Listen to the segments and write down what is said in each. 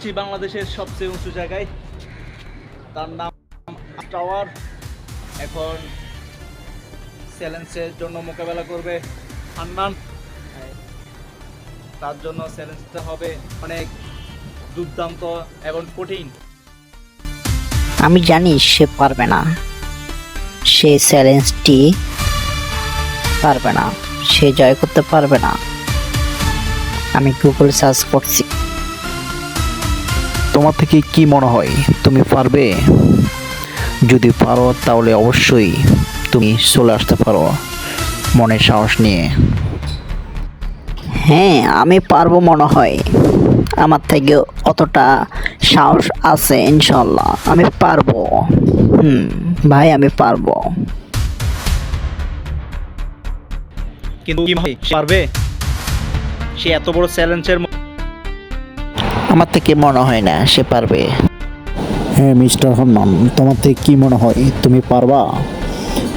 আছি বাংলাদেশের সবচেয়ে উঁচু জায়গায়, তার নাম টাওয়ার। এখন চ্যালেঞ্জের জন্য মোকাবেলা করবে হান্নান। তার জন্য চ্যালেঞ্জটা হবে অনেক দুর্দান্ত এবং কঠিন। আমি জানি সে পারবে না, সে চ্যালেঞ্জটি পারবে না, সে জয় করতে পারবে না। আমি গুগল সার্চ করছি। তোমার থেকে কি মনে হয় তুমি পারবে? যদি পারো তাহলে অবশ্যই তুমি চলে আসতে পারো মনে সাহস নিয়ে। হ্যাঁ, আমি পারবো মনে হয়। আমার থেকে অতটা সাহস আছে, ইনশাল্লাহ আমি পারবো। ভাই আমি পারবো। কিন্তু কি ভাই পারবে? সে এত বড় চ্যালেঞ্জের আমার থেকে মনে হয় না সে পারবে। হ্যাঁ মিস্টার হান্নান, তোমার থেকে কি মনে হয় তুমি পারবা?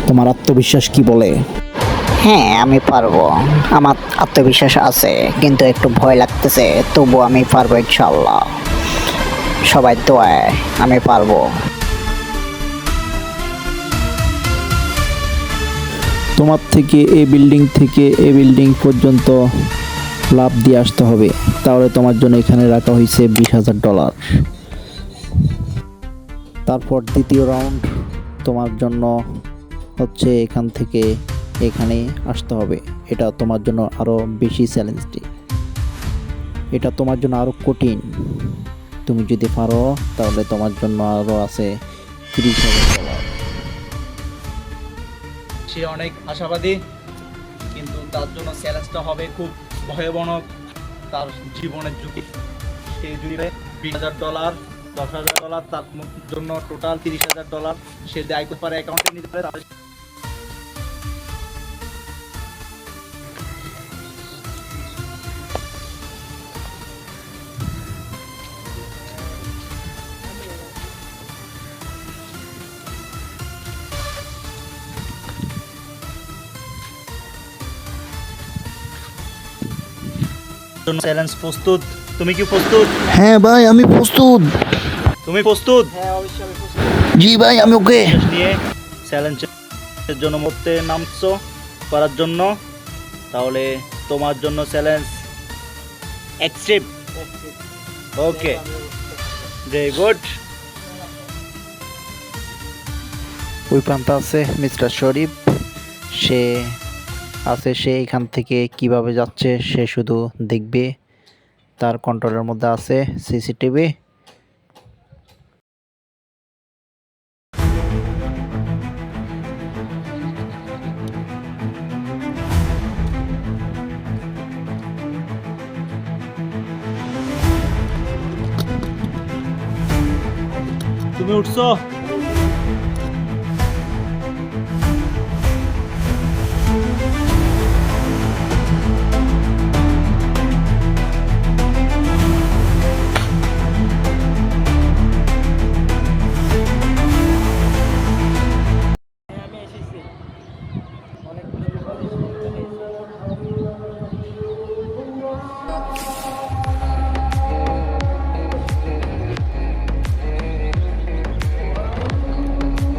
তোমার আত্মবিশ্বাস কি বলে? হ্যাঁ আমি পারবো, আমার আত্মবিশ্বাস আছে, কিন্তু একটু ভয় লাগতেছে। তবু আমি পারবো ইনশাল্লাহ। সবাই দোয়ায় আমি পারবো। তোমার থেকে এই বিল্ডিং থেকে এই বিল্ডিং পর্যন্ত লাভ দিয়ে আসতে হবে। তাহলে তোমার জন্য এখানে রাখা হয়েছে $20,000। তারপর দ্বিতীয় রাউন্ড তোমার জন্য হচ্ছে এখান থেকে এখানে আসতে হবে। এটা তোমার জন্য আরও বেশি চ্যালেঞ্জটি, এটা তোমার জন্য আরও কঠিন। তুমি যদি পারো তাহলে তোমার জন্য আরও আছে $30,000। সে অনেক আশাবাদী, কিন্তু তার জন্য চ্যালেঞ্জটা হবে খুব ভয়াবহ। তার জীবনের ঝুঁকি। সে জুড়ে $20,000, $10,000, তার জন্য টোটাল $30,000 সে দায় করতে পারে, অ্যাকাউন্টে নিতে পারে। চ্যালেঞ্জ প্রস্তুত? তুমি কি প্রস্তুত? হ্যাঁ ভাই আমি প্রস্তুত। তুমি প্রস্তুত? জি ভাই আমি ওকে। নিয়ে চ্যালেঞ্জের জন্য মরতে নামছো করার জন্য, তাহলে তোমার জন্য চ্যালেঞ্জ অ্যাকসেপ্ট। ওকে, ভেরি গুড। ওই প্রান্তে আছে মিস্টার শরীফ। সে সে এখান থেকে কিভাবে যাচ্ছে সে শুধু দেখবে। তার কন্ট্রোলের মধ্যে আছে সিসিটিভি। তুমি উঠছো?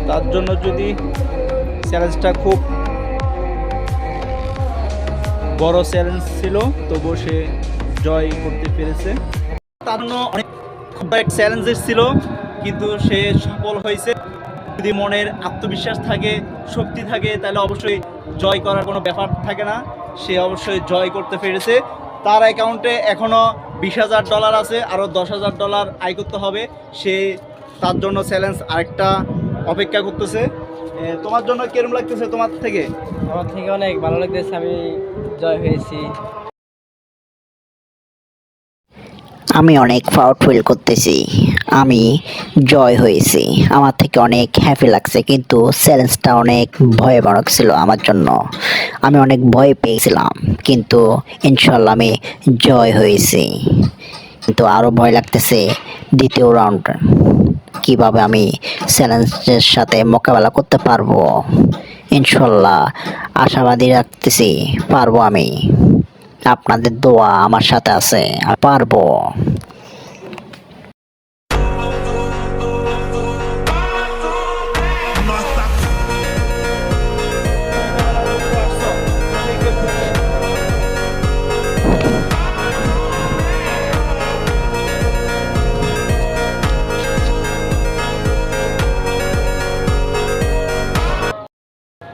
তার জন্য যদি চ্যালেঞ্জটা খুব বড় চ্যালেঞ্জ ছিল, তবুও সে জয় করতে পেরেছে। তার জন্য অনেক খুব এক চ্যালেঞ্জেস ছিল, কিন্তু সে সফল হয়েছে। যদি মনের আত্মবিশ্বাস থাকে, শক্তি থাকে, তাহলে অবশ্যই জয় করার কোনো ব্যাপার থাকে না। সে অবশ্যই জয় করতে পেরেছে। তার অ্যাকাউন্টে এখনও $20,000 আছে, আরও $10,000 আয় করতে হবে। সে তার জন্য চ্যালেঞ্জ আরেকটা অপেক্ষা করতেছে। তোমার জন্য কেরম লাগতেছে? তোমার থেকে? আমার থেকে অনেক ভালো লাগতেছে, আমি জয় হয়েছি। আমি অনেক প্রাউড ফিল করতেছি, আমি জয় হয়েছি। আমার থেকে অনেক হ্যাপি লাগছে, কিন্তু চ্যালেঞ্জটা অনেক ভয়াবহ ছিল আমার জন্য। আমি অনেক ভয় পেয়েছিলাম, কিন্তু ইনশাল্লাহ আমি জয় হয়েছি। কিন্তু আরও ভয় লাগতেছে দ্বিতীয় রাউন্ড, কিভাবে আমি চ্যালেঞ্জের সাথে মোকাবেলা করতে পারবো। ইনশাল্লাহ আশাবাদী রাখতেছি, পারবো আমি। আপনাদের দোয়া আমার সাথে আছে, আমি পারবো।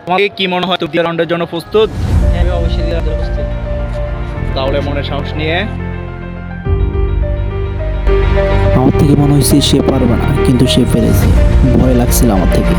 তোমাকে কি মনে হয় তৃতীয় রাউন্ডের জন্য প্রস্তুত? হ্যাঁ, আমি অবশ্যই দেওয়ার জন্য প্রস্তুত। তাহলে মনে সাহস নিয়ে আমার থেকে মনে হয়েছে সে পারবে না, কিন্তু সে পেরেছে। ভয় লাগছিল আমার থেকে।